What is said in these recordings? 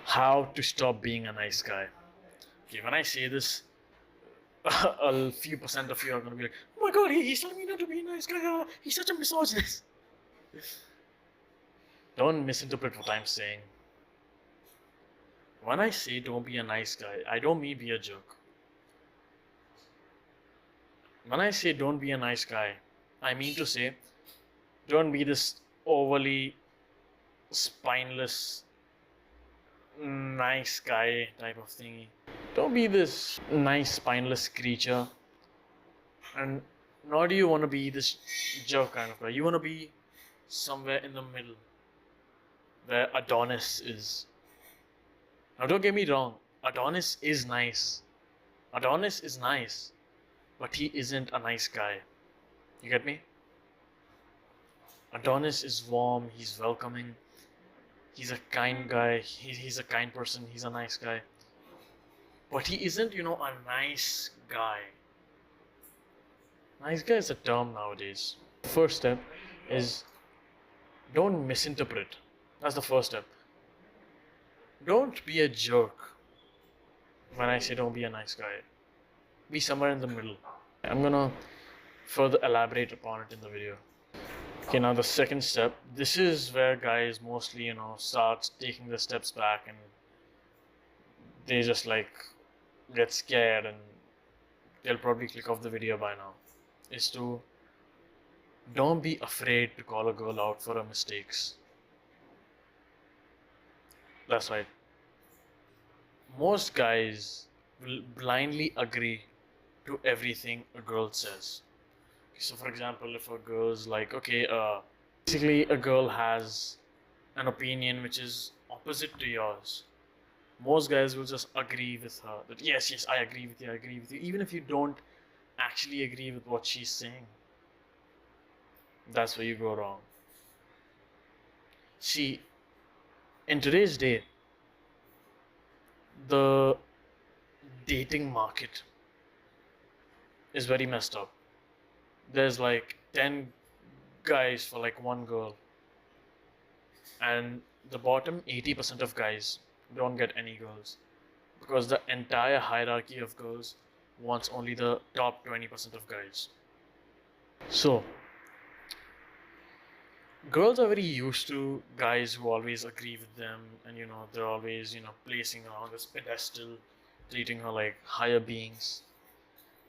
How to stop being a nice guy. Okay, when I say this, a few percent of you are gonna be like, "Oh my god, he's telling me not to be a nice guy. He's such a misogynist." Don't misinterpret what I'm saying. When I say don't be a nice guy, I don't mean be a jerk. When I say don't be a nice guy, I mean to say don't be this overly spineless, nice guy type of thingy. Don't be this nice, spineless creature. And nor do you want to be this jerk kind of guy. You want to be somewhere in the middle where Adonis is. Now, don't get me wrong, Adonis is nice. Adonis is nice, but he isn't a nice guy. You get me? Adonis is warm, he's welcoming, he's a kind guy, he's a kind person, he's a nice guy. But he isn't, a nice guy. Nice guy is a term nowadays. First step is don't misinterpret. That's the first step. Don't be a jerk. When I say don't be a nice guy, be somewhere in the middle. I'm gonna further elaborate upon it in the video. Okay, now the second step. This is where guys mostly, start taking the steps back and they just like get scared and they'll probably click off the video by now. Is to don't be afraid to call a girl out for her mistakes. That's right. Most guys will blindly agree to everything a girl says. So, for example, if a girl's like, okay, basically a girl has an opinion which is opposite to yours, most guys will just agree with her that yes, I agree with you, even if you don't actually agree with what she's saying. That's where you go wrong. See, in today's day, the dating market is very messed up. There's like 10 guys for like one girl, and the bottom 80% of guys don't get any girls because the entire hierarchy of girls wants only the top 20% of guys. So girls are very used to guys who always agree with them, and they're always placing her on this pedestal, treating her like higher beings.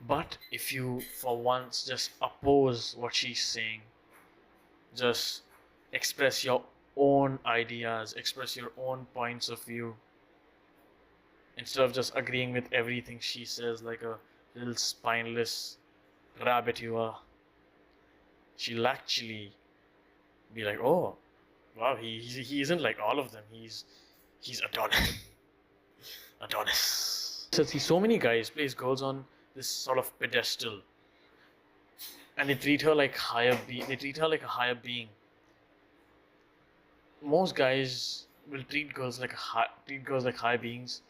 But if you for once just oppose what she's saying, just express your own ideas, express your own points of view, instead of just agreeing with everything she says like a little spineless rabbit you are, she'll actually be like, oh wow, he isn't like all of them, he's Adonis. Adonis. So see, so many guys place girls on this sort of pedestal and they treat her like they treat her like a higher being. Most guys will treat girls like high beings,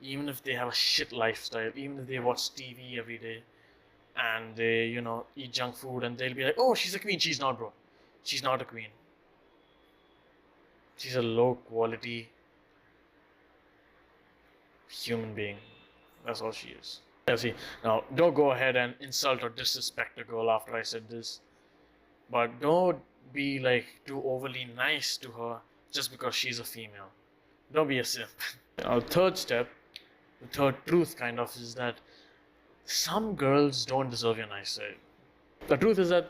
even if they have a shit lifestyle, even if they watch TV every day and they eat junk food, and they'll be like, oh, she's a queen. She's not, bro. She's not a queen. She's a low quality human being. That's all she is. See, now don't go ahead and insult or disrespect a girl after I said this, but don't be like too overly nice to her just because she's a female. Don't be a simp. Our third step, the third truth kind of, is that some girls don't deserve your nice side. The truth is that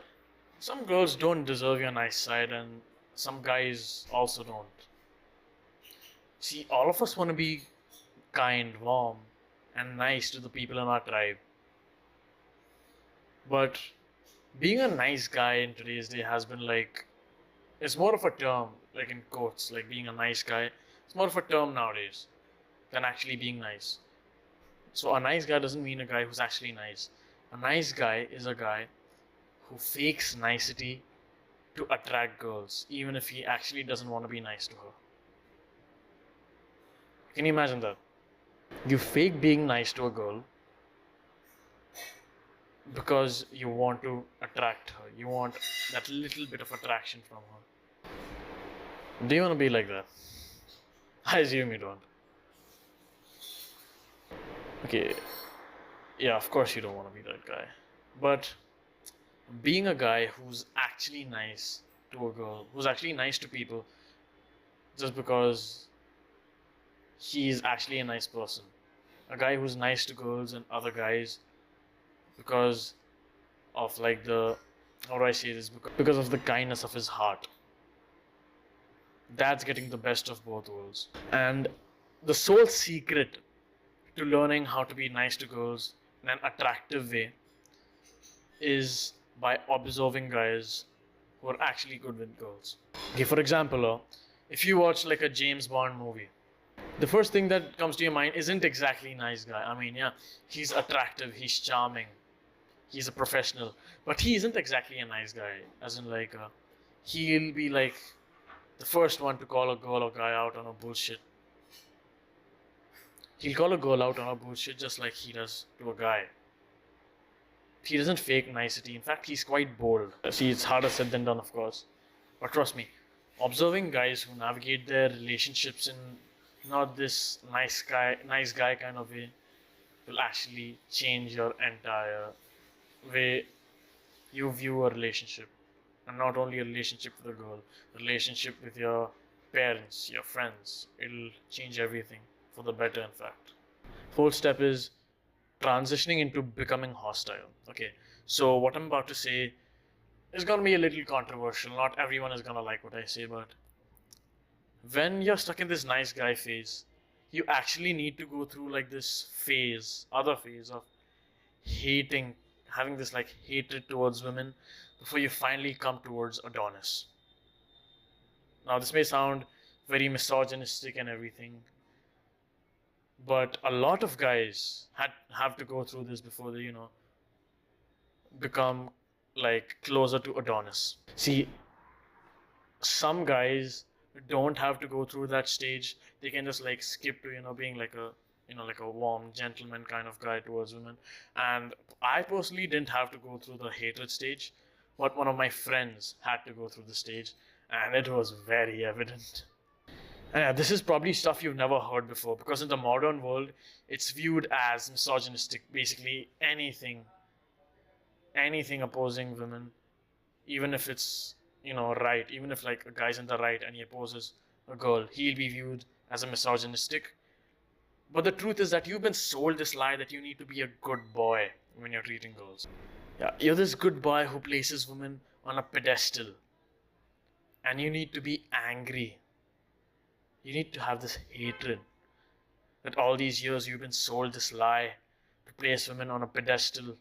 some girls don't deserve your nice side, and some guys also don't. See, all of us want to be kind, warm, and nice to the people in our tribe. But being a nice guy in today's day has been like, it's more of a term, like in quotes, like being a nice guy. It's more of a term nowadays than actually being nice. So a nice guy doesn't mean a guy who's actually nice. A nice guy is a guy who fakes nicety to attract girls, even if he actually doesn't want to be nice to her. Can you imagine that? You fake being nice to a girl because you want to attract her. You want that little bit of attraction from her. Do you want to be like that? I assume you don't. Okay, yeah, of course you don't want to be that guy. But being a guy who's actually nice to a girl, who's actually nice to people, just because he's actually a nice person. A guy who's nice to girls and other guys because of like the, how do I say this? Because of the kindness of his heart. That's getting the best of both worlds. And the sole secret to learning how to be nice to girls in an attractive way is by observing guys who are actually good with girls. Okay, for example, if you watch like a James Bond movie, the first thing that comes to your mind isn't exactly nice guy. I mean, yeah, he's attractive, he's charming, he's a professional, but he isn't exactly a nice guy. As in, like, he'll be like the first one to call a girl or guy out on a bullshit. He'll call a girl out on a bullshit just like he does to a guy. He doesn't fake nicety. In fact, he's quite bold. See, it's harder said than done, of course. But trust me, observing guys who navigate their relationships in not this nice guy kind of way will actually change your entire way you view a relationship. And not only a relationship with a girl, relationship with your parents, your friends. It'll change everything for the better, in fact. Fourth step is transitioning into becoming hostile. Okay, so what I'm about to say is gonna be a little controversial. Not everyone is gonna like what I say, but when you're stuck in this nice guy phase, you actually need to go through like this other phase of hating, having this like hatred towards women before you finally come towards Adonis. Now, this may sound very misogynistic and everything, but a lot of guys have to go through this before they, become like closer to Adonis. See, some guys don't have to go through that stage. They can just like skip to, being like a, like a warm gentleman kind of guy towards women. And I personally didn't have to go through the hatred stage, but one of my friends had to go through the stage, and it was very evident. And yeah, this is probably stuff you've never heard before, because in the modern world, it's viewed as misogynistic. Basically, anything opposing women, even if it's, right, even if like a guy's in the right and he opposes a girl, he'll be viewed as a misogynistic. But the truth is that you've been sold this lie that you need to be a good boy when you're treating girls. Yeah, you're this good boy who places women on a pedestal, and you need to be angry. You need to have this hatred that all these years you've been sold this lie to place women on a pedestal.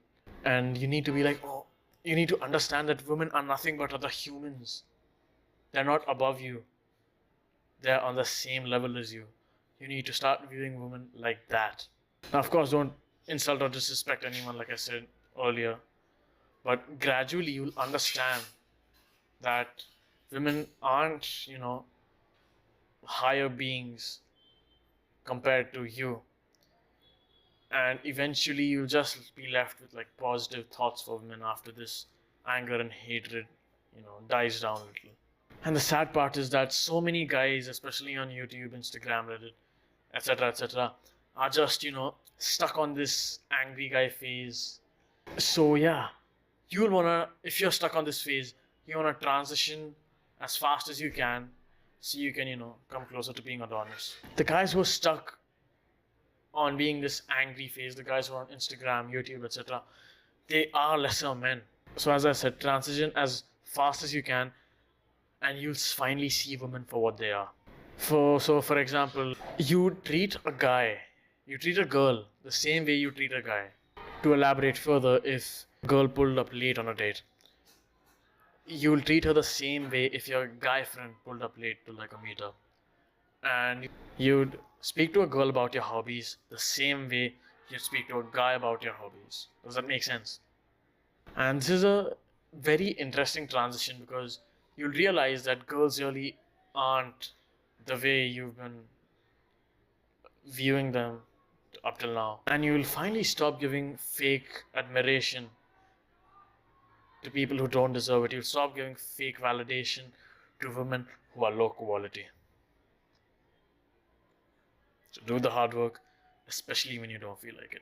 And you need to be like, oh, you need to understand that women are nothing but other humans. They're not above you. They're on the same level as you. You need to start viewing women like that. Now, of course, don't insult or disrespect anyone, like I said earlier. But gradually, you'll understand that women aren't, higher beings compared to you. And eventually, you'll just be left with like positive thoughts for women after this anger and hatred, dies down a little. And the sad part is that so many guys, especially on YouTube, Instagram, Reddit, etc., are just, stuck on this angry guy phase. So, yeah, you'll wanna, if you're stuck on this phase, you wanna transition as fast as you can so you can, come closer to being Adonis. The guys who are stuck on being this angry phase, the guys who are on Instagram, YouTube, etc., they are lesser men. So, as I said, transition as fast as you can, and you'll finally see women for what they are. For example, you treat a girl the same way you treat a guy. To elaborate further, if a girl pulled up late on a date, you'll treat her the same way if your guy friend pulled up late to like a meetup. And you'd speak to a girl about your hobbies the same way you'd speak to a guy about your hobbies. Does that make sense? And this is a very interesting transition because you'll realize that girls really aren't the way you've been viewing them up till now. And you'll finally stop giving fake admiration to people who don't deserve it. You'll stop giving fake validation to women who are low quality. So do the hard work, especially when you don't feel like it.